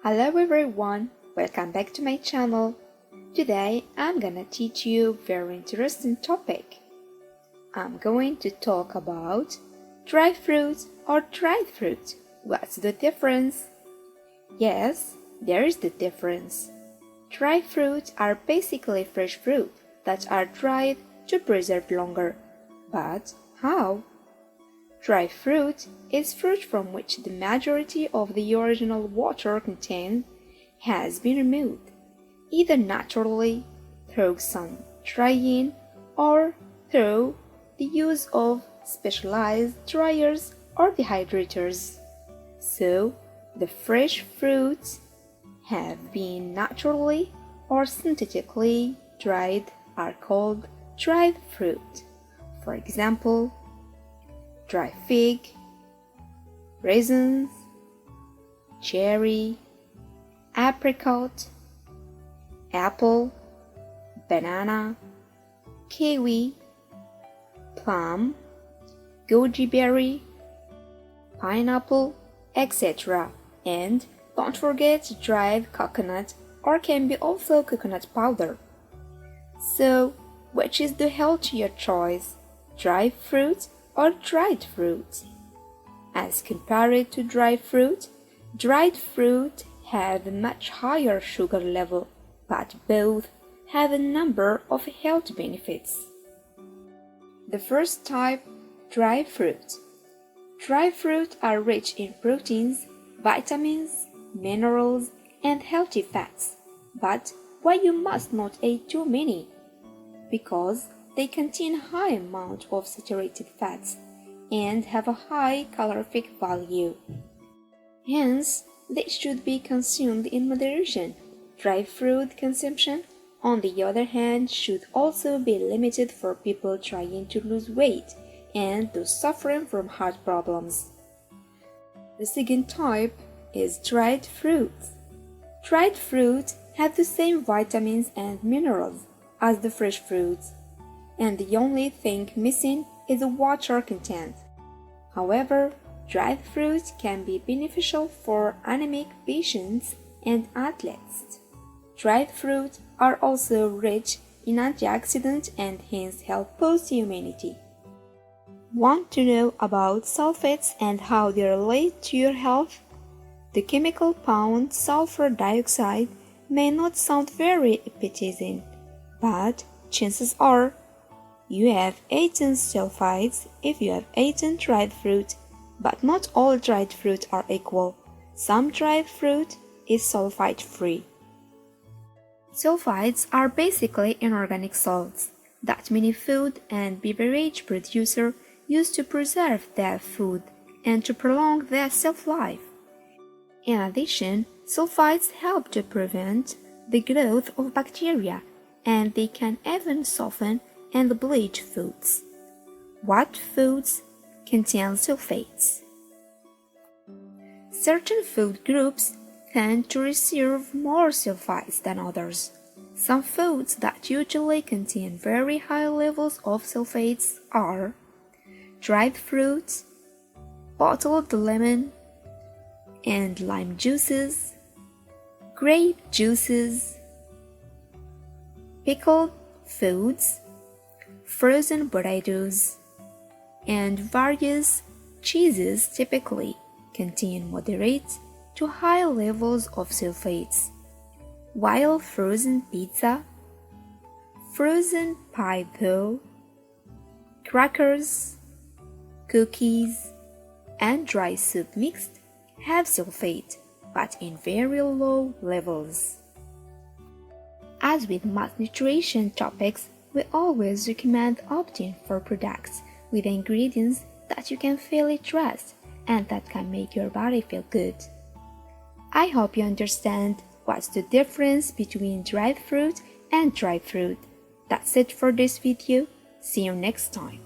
Hello everyone, welcome back to my channel. Today I'm gonna teach you a very interesting topic. I'm going to talk about dry fruit or dried fruit. What's the difference? Yes, there is the difference. Dry fruit are basically fresh fruit that are dried to preserve longer. But how? Dry fruit is fruit from which the majority of the original water content has been removed, either naturally, through some drying, or through the use of specialized dryers or dehydrators. So, the fresh fruits have been naturally or synthetically dried are called dried fruit. For example, dry fig, raisins, cherry, apricot, apple, banana, kiwi, plum, goji berry, pineapple, etc. And don't forget dried coconut, or can be also coconut powder. So, which is the healthier choice, dry fruit or dried fruit? As compared to dried fruit have a much higher sugar level, but both have a number of health benefits. The first type, dry fruit. Dry fruit are rich in proteins, vitamins, minerals, and healthy fats. But why you must not eat too many? Because they contain high amount of saturated fats and have a high calorific value. Hence, they should be consumed in moderation. Dry fruit consumption, on the other hand, should also be limited for people trying to lose weight and those suffering from heart problems. The second type is dried fruit. Dried fruit have the same vitamins and minerals as the fresh fruits, and the only thing missing is the water content. However, dried fruit can be beneficial for anemic patients and athletes. Dried fruit are also rich in antioxidants and hence help boost immunity. Want to know about sulfates and how they relate to your health? The chemical compound sulfur dioxide may not sound very appetizing, but chances are you have eaten sulfites if you have eaten dried fruit, but not all dried fruit are equal. Some dried fruit is sulfite-free. Sulfites are basically inorganic salts that many food and beverage producers use to preserve their food and to prolong their shelf life. In addition, sulfites help to prevent the growth of bacteria, and they can even soften and bleach foods. What foods contain sulfates? Certain food groups tend to receive more sulfites than others. Some foods that usually contain very high levels of sulfates are dried fruits, bottled lemon and lime juices, grape juices, pickled foods, frozen potatoes, and various cheeses typically contain moderate to high levels of sulfates, while frozen pizza, frozen pie dough, crackers, cookies, and dry soup mixed have sulfate, but in very low levels. As with malnutrition topics, we always recommend opting for products with ingredients that you can fully trust and that can make your body feel good. I hope you understand what's the difference between dried fruit and dry fruit. That's it for this video. See you next time.